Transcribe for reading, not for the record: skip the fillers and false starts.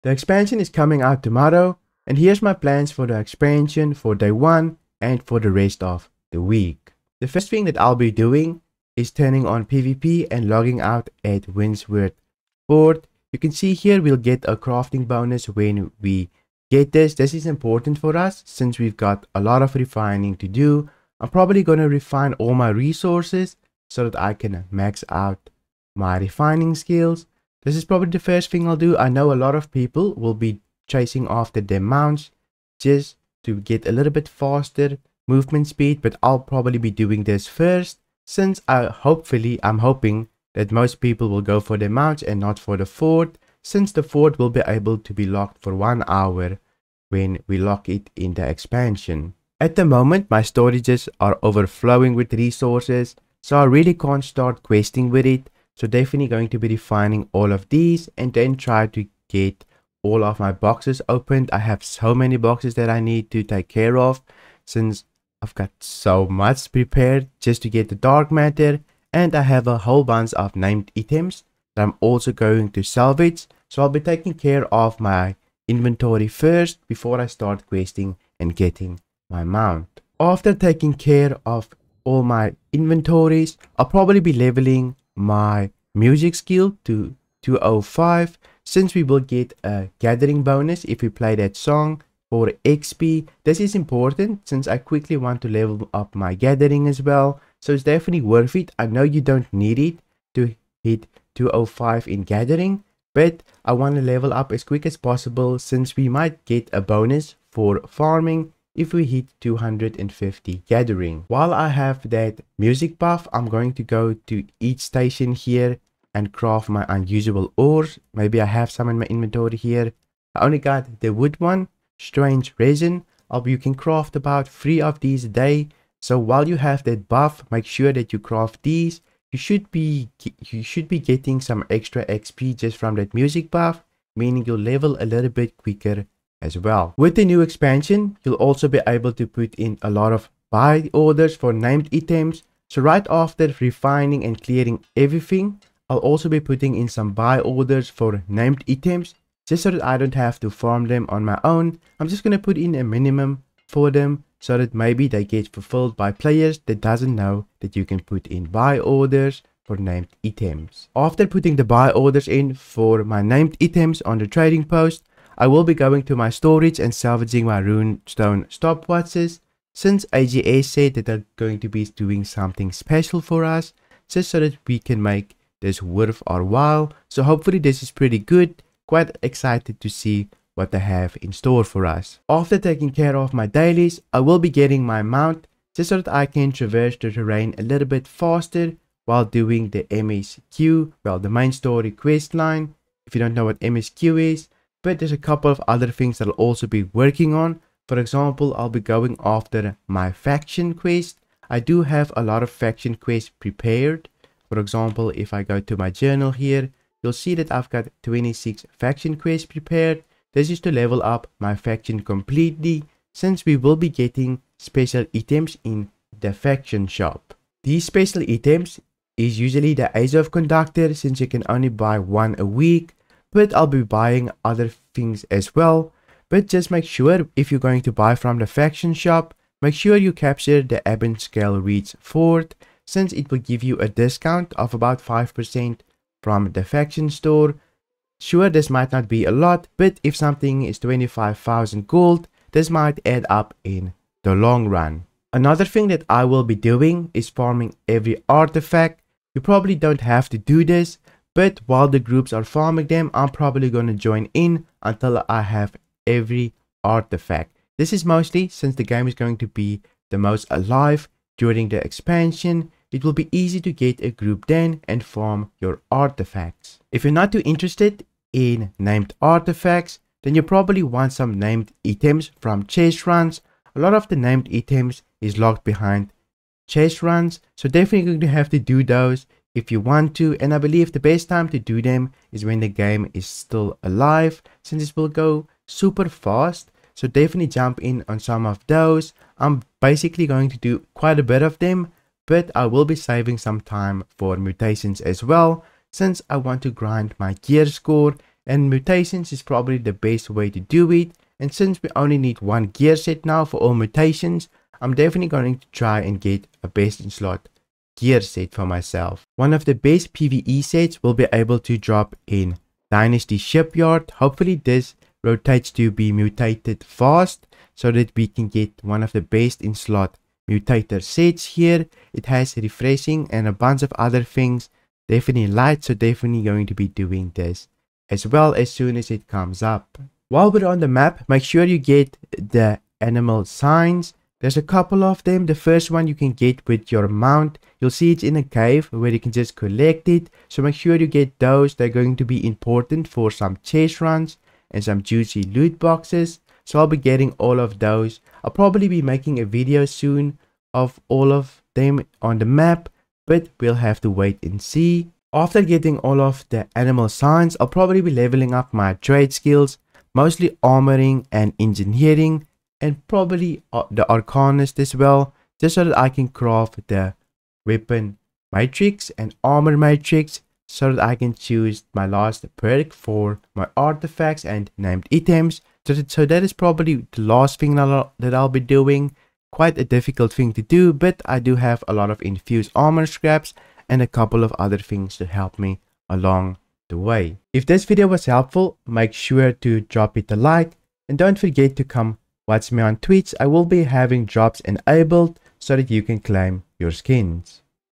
The expansion is coming out tomorrow, and here's my plans for the expansion for day 1 and for the rest of the week. The first thing that I'll be doing is turning on PvP and logging out at Windsworth Fort. You can see here we'll get a crafting bonus when we get this. This is important for us since we've got a lot of refining to do. I'm probably going to refine all my resources so that I can max out my refining skills. This is probably the first thing I'll do. I know a lot of people will be chasing after their mounts just to get a little bit faster movement speed, but I'll probably be doing this first since I'm hoping that most people will go for their mounts and not for the fort, since the fort will be able to be locked for 1 hour when we lock it in the expansion. At the moment, my storages are overflowing with resources, so I really can't start questing with it. So definitely going to be refining all of these and then try to get all of my boxes opened. I have so many boxes that I need to take care of since I've got so much prepared just to get the dark matter, and I have a whole bunch of named items that I'm also going to salvage. So I'll be taking care of my inventory first before I start questing and getting my mount. After taking care of all my inventories, I'll probably be leveling my music skill to 205 since we will get a gathering bonus if we play that song for XP. This is important since I quickly want to level up my gathering as well, so it's definitely worth it. I know you don't need it to hit 205 in gathering, but I want to level up as quick as possible since we might get a bonus for farming if we hit 250 gathering. While I have that music buff, I'm going to go to each station here and craft my unusual ores. Maybe I have some in my inventory here. I only got the wood one, strange resin. You can craft about 3 of these a day. So while you have that buff, make sure that you craft these. You should be getting some extra XP just from that music buff, meaning you'll level a little bit quicker as well. With the new expansion, you'll also be able to put in a lot of buy orders for named items. So right after refining and clearing everything, I'll also be putting in some buy orders for named items just so that I don't have to farm them on my own. I'm just going to put in a minimum for them so that maybe they get fulfilled by players that doesn't know that you can put in buy orders for named items. After putting the buy orders in for my named items on the trading post, I will be going to my storage and salvaging my runestone stopwatches since AGS said that they're going to be doing something special for us just so that we can make this worth our while. So hopefully this is pretty good. Quite excited to see what they have in store for us. After taking care of my dailies, I will be getting my mount just so that I can traverse the terrain a little bit faster while doing the MSQ, well, the main story quest line. If you don't know what MSQ is, but there's a couple of other things that I'll also be working on. For example, I'll be going after my faction quest. I do have a lot of faction quests prepared. For example, if I go to my journal here, you'll see that I've got 26 faction quests prepared. This is to level up my faction completely since we will be getting special items in the faction shop. These special items is usually the Azov conductor since you can only buy 1 a week. But I'll be buying other things as well. But just make sure if you're going to buy from the faction shop, make sure you capture the Scale Reach Fort since it will give you a discount of about 5% from the faction store. Sure, this might not be a lot, but if something is 25,000 gold, this might add up in the long run. Another thing that I will be doing is farming every artifact. You probably don't have to do this, but while the groups are farming them, I'm probably going to join in until I have every artifact. This is mostly since the game is going to be the most alive during the expansion. It will be easy to get a group then and farm your artifacts. If you're not too interested in named artifacts, then you probably want some named items from chest runs. A lot of the named items is locked behind chest runs, so definitely going to have to do those if you want to, and I believe the best time to do them is when the game is still alive since it will go super fast. So definitely jump in on some of those. I'm basically going to do quite a bit of them, but I will be saving some time for mutations as well since I want to grind my gear score and mutations is probably the best way to do it. And since we only need one gear set now for all mutations, I'm definitely going to try and get a best in slot gear set for myself. One of the best PvE sets will be able to drop in Dynasty Shipyard. Hopefully this rotates to be mutated fast so that we can get one of the best in slot mutator sets here. It has refreshing and a bunch of other things. Definitely light, so definitely going to be doing this as well as soon as it comes up. While we're on the map, make sure you get the animal signs. There's a couple of them. The first one you can get with your mount. You'll see it's in a cave where you can just collect it. So make sure you get those. They're going to be important for some chest runs and some juicy loot boxes. So I'll be getting all of those. I'll probably be making a video soon of all of them on the map, but we'll have to wait and see. After getting all of the animal signs, I'll probably be leveling up my trade skills, mostly armoring and engineering, and probably the arcanist as well, just so that I can craft the weapon matrix and armor matrix, so that I can choose my last perk for my artifacts and named items. So that is probably the last thing that I'll be doing. Quite a difficult thing to do, but I do have a lot of infused armor scraps and a couple of other things to help me along the way. If this video was helpful, make sure to drop it a like, and don't forget to come watch me on Twitch. I will be having drops enabled so that you can claim your skins.